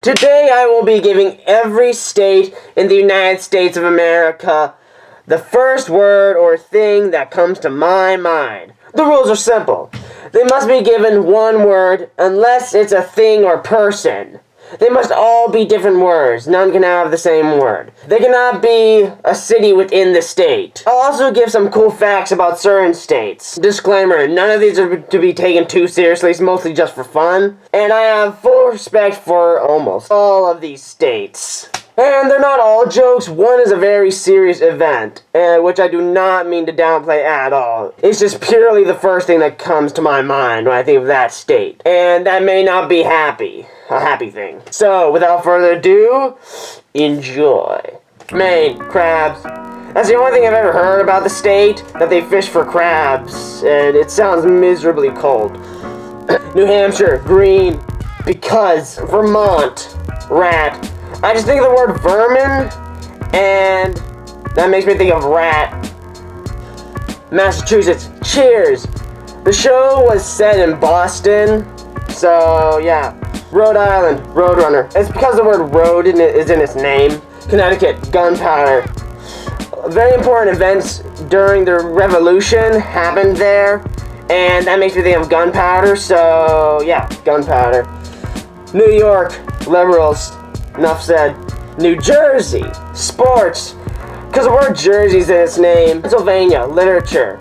Today I will be giving every state in the United States of America the first word or thing that comes to my mind. The rules are simple. They must be given one word unless it's a thing or person. They must all be different words. None can have the same word. They cannot be a city within the state. I'll also give some cool facts about certain states. Disclaimer, none of these are to be taken too seriously. It's mostly just for fun. And I have full respect for almost all of these states. And they're not all jokes. One is a very serious event, which I do not mean to downplay at all. It's just purely the first thing that comes to my mind when I think of that state. And that may not be happy. A happy thing. So, without further ado, enjoy. Maine, crabs. That's the only thing I've ever heard about the state, that they fish for crabs, and it sounds miserably cold. New Hampshire, green, because Vermont, rat. I just think of the word vermin, and that makes me think of rat. Massachusetts, cheers. The show was set in Boston, so yeah. Rhode Island, Roadrunner. It's because the word road is in its name. Connecticut, gunpowder. Very important events during the Revolution happened there, and that makes me think of gunpowder, so yeah, gunpowder. New York, liberals. Enough said. New Jersey, sports. Because the word Jersey's in its name. Pennsylvania, literature.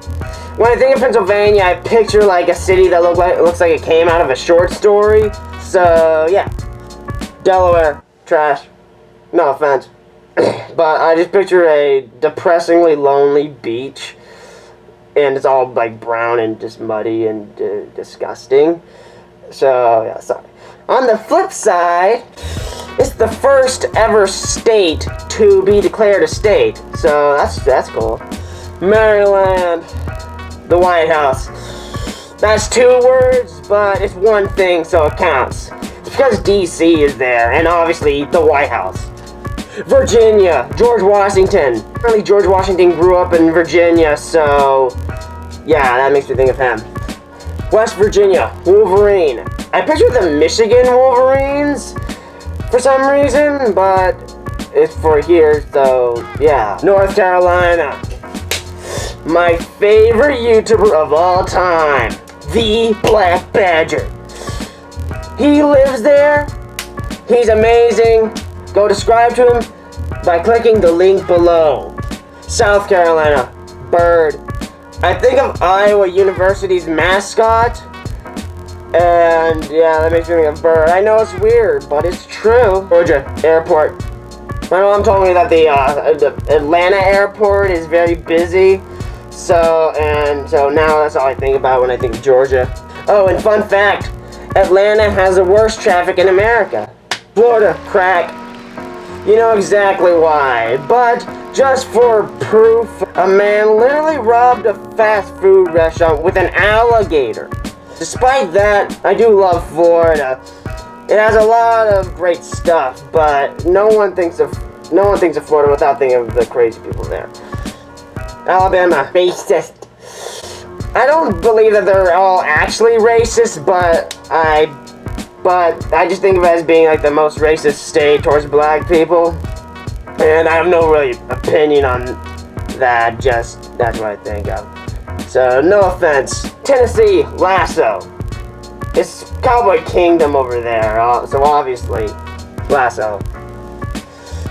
When I think of Pennsylvania, I picture like a city that looks like it came out of a short story. So, yeah. Delaware, trash. No offense. But I just picture a depressingly lonely beach. And it's all like brown and just muddy and disgusting. So, yeah, sorry. On the flip side, it's the first ever state to be declared a state. So, that's cool. Maryland. The White House. That's two words, but it's one thing, so it counts. It's because DC is there, and obviously the White House. Virginia, George Washington. Apparently George Washington grew up in Virginia, so yeah, that makes me think of him. West Virginia, Wolverine. I picture the Michigan Wolverines for some reason, but it's for here, so yeah. North Carolina. My favorite YouTuber of all time, The Black Badger. He lives there. He's amazing. Go subscribe to him by clicking the link below. South Carolina, bird. I think of Iowa University's mascot. And yeah, that makes me think of bird. I know it's weird, but it's true. Georgia, airport. My mom told me that the Atlanta airport is very busy. So now that's all I think about when I think of Georgia. Oh, and fun fact, Atlanta has the worst traffic in America. Florida, crack. You know exactly why, but just for proof, a man literally robbed a fast food restaurant with an alligator. Despite that, I do love Florida. It has a lot of great stuff, but no one thinks of Florida without thinking of the crazy people there. Alabama, racist. I don't believe that they're all actually racist, but I just think of it as being like the most racist state towards black people. And I have no really opinion on that, just that's what I think of. So, no offense. Tennessee, Lasso. It's Cowboy Kingdom over there, so obviously, Lasso.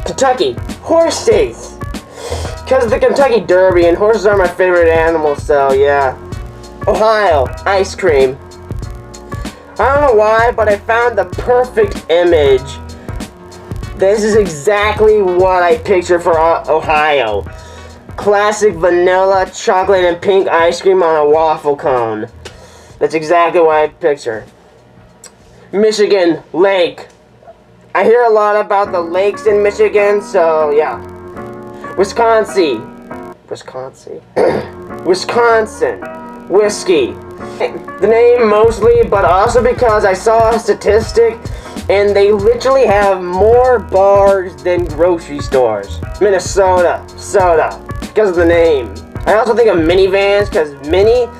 Kentucky, horses. Because of the Kentucky Derby, and horses are my favorite animal, so yeah. Ohio, ice cream. I don't know why, but I found the perfect image. This is exactly what I picture for Ohio. Classic vanilla, chocolate, and pink ice cream on a waffle cone. That's exactly what I picture. Michigan, lake. I hear a lot about the lakes in Michigan, so yeah. Wisconsin, whiskey. The name mostly, but also because I saw a statistic, and they literally have more bars than grocery stores. Minnesota, soda, because of the name. I also think of minivans, because mini,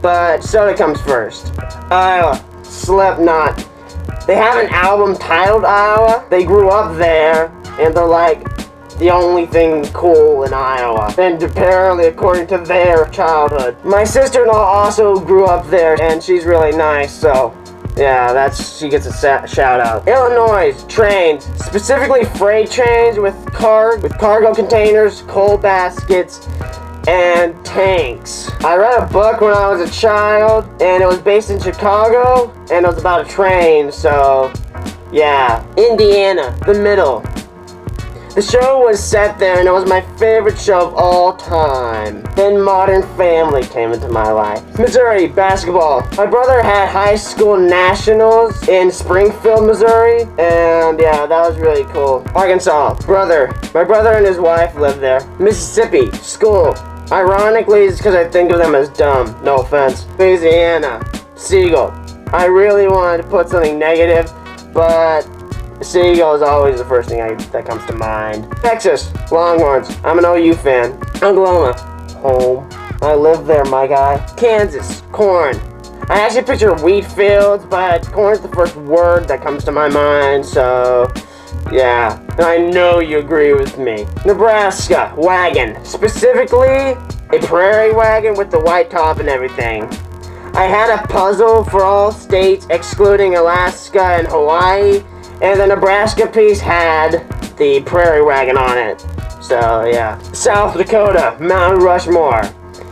but soda comes first. Iowa, Slipknot. They have an album titled Iowa. They grew up there, and they're like the only thing cool in Iowa. And apparently, according to their childhood. My sister-in-law also grew up there, and she's really nice, so yeah, she gets a shout out. Illinois, trains, specifically freight trains with cargo containers, coal baskets, and tanks. I read a book when I was a child, and it was based in Chicago, and it was about a train, so yeah. Indiana, the middle. The show was set there, and it was my favorite show of all time. Then Modern Family came into my life. Missouri, basketball. My brother had high school nationals in Springfield, Missouri, and yeah, that was really cool. Arkansas, my brother and his wife live there. Mississippi, school. Ironically, it's because I think of them as dumb. No offense. Louisiana, Seagull. I really wanted to put something negative, but Seagull is always the first thing that comes to mind. Texas, Longhorns. I'm an OU fan. Oklahoma, home. I live there, my guy. Kansas, corn. I actually picture wheat fields, but corn's the first word that comes to my mind, so yeah. And I know you agree with me. Nebraska, wagon. Specifically, a prairie wagon with the white top and everything. I had a puzzle for all states excluding Alaska and Hawaii, and the Nebraska piece had the prairie wagon on it. So, yeah. South Dakota, Mount Rushmore.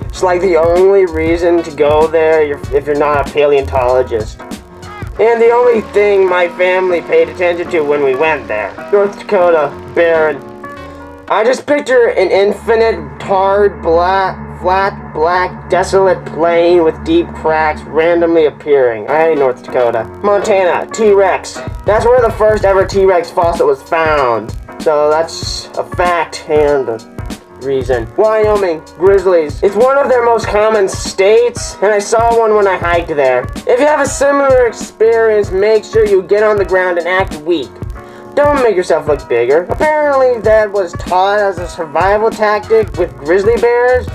It's like the only reason to go there if you're not a paleontologist. And the only thing my family paid attention to when we went there. North Dakota, barren. I just picture an infinite, tarred, flat, black, desolate plain with deep cracks randomly appearing. I hate North Dakota. Montana, T-Rex. That's where the first ever T-Rex fossil was found. So that's a fact and a reason. Wyoming, grizzlies. It's one of their most common states, and I saw one when I hiked there. If you have a similar experience, make sure you get on the ground and act weak. Don't make yourself look bigger. Apparently that was taught as a survival tactic with grizzly bears,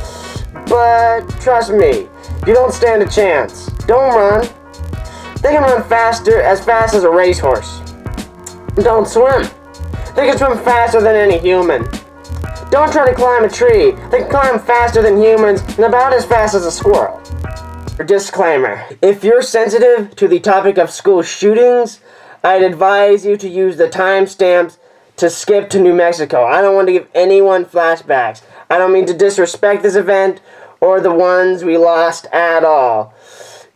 but trust me, you don't stand a chance. Don't run. They can run as fast as a racehorse. Don't swim. They can swim faster than any human. Don't try to climb a tree. They can climb faster than humans and about as fast as a squirrel. Disclaimer. If you're sensitive to the topic of school shootings, I'd advise you to use the timestamps to skip to New Mexico. I don't want to give anyone flashbacks. I don't mean to disrespect this event or the ones we lost at all.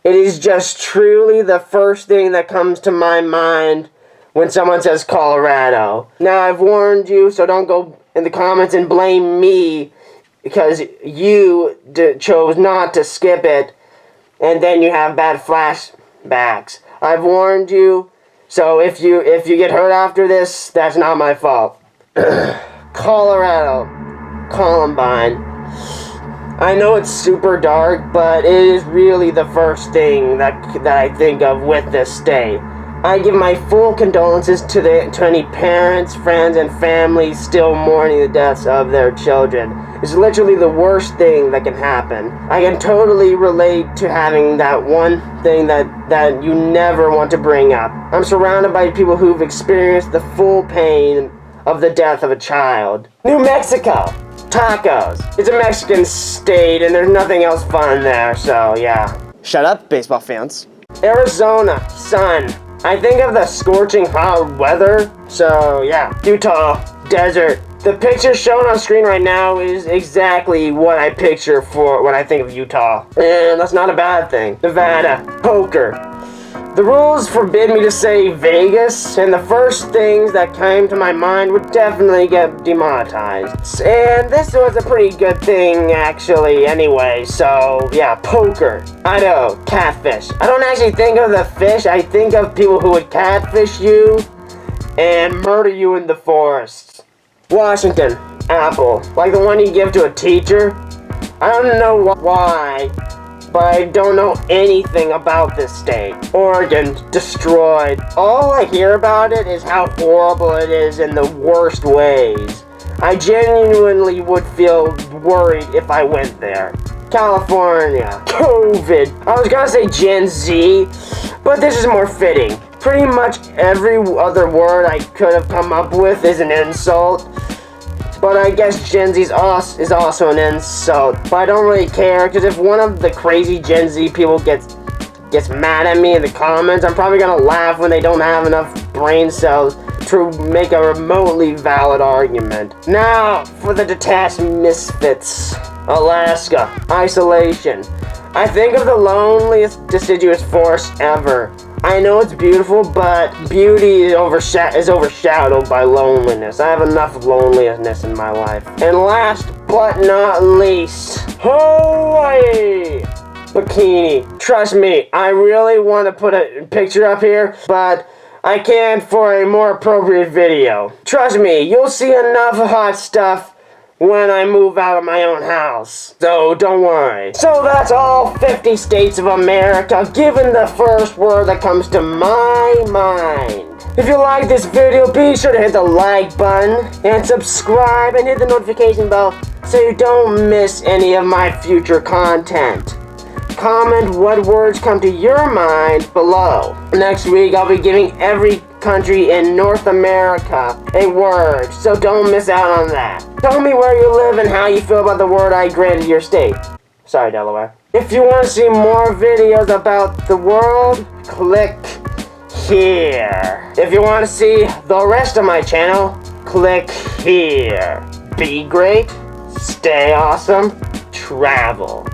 It is just truly the first thing that comes to my mind when someone says Colorado. Now, I've warned you, so don't go in the comments and blame me because you chose not to skip it and then you have bad flashbacks. I've warned you, so if you get hurt after this, that's not my fault. Colorado, Columbine. I know it's super dark, but it is really the first thing that I think of with this state. I give my full condolences to any parents, friends, and families still mourning the deaths of their children. It's literally the worst thing that can happen. I can totally relate to having that one thing that you never want to bring up. I'm surrounded by people who've experienced the full pain of the death of a child. New Mexico. Tacos. It's a Mexican state and there's nothing else fun there, so yeah. Shut up, baseball fans. Arizona. Sun. I think of the scorching hot weather, so yeah. Utah, desert. The picture shown on screen right now is exactly what I picture for when I think of Utah. And that's not a bad thing. Nevada, poker. The rules forbid me to say Vegas, and the first things that came to my mind would definitely get demonetized. And this was a pretty good thing, actually, anyway, so yeah, poker. Idaho, catfish. I don't actually think of the fish, I think of people who would catfish you and murder you in the forests. Washington, apple. Like the one you give to a teacher. I don't know why, but I don't know anything about this state. Oregon, destroyed. All I hear about it is how horrible it is in the worst ways. I genuinely would feel worried if I went there. California, COVID. I was gonna say Gen Z, but this is more fitting. Pretty much every other word I could have come up with is an insult. But I guess Gen Z is also an insult. But I don't really care, because if one of the crazy Gen Z people gets mad at me in the comments, I'm probably gonna laugh when they don't have enough brain cells to make a remotely valid argument. Now, for the detached misfits. Alaska. Isolation. I think of the loneliest deciduous forest ever. I know it's beautiful, but beauty is overshadowed by loneliness. I have enough loneliness in my life. And last but not least, Hawaii! Bikini. Trust me, I really want to put a picture up here, but I can't for a more appropriate video. Trust me, you'll see enough hot stuff when I move out of my own house. So don't worry. So that's all 50 states of America, given the first word that comes to my mind. If you like this video, be sure to hit the like button and subscribe and hit the notification bell so you don't miss any of my future content. Comment what words come to your mind below. Next week, I'll be giving every country in North America a word, so don't miss out on that. Tell me where you live and how you feel about the word I granted your state. Sorry, Delaware. If you want to see more videos about the world, click here. If you want to see the rest of my channel, click here. Be great, stay awesome, travel.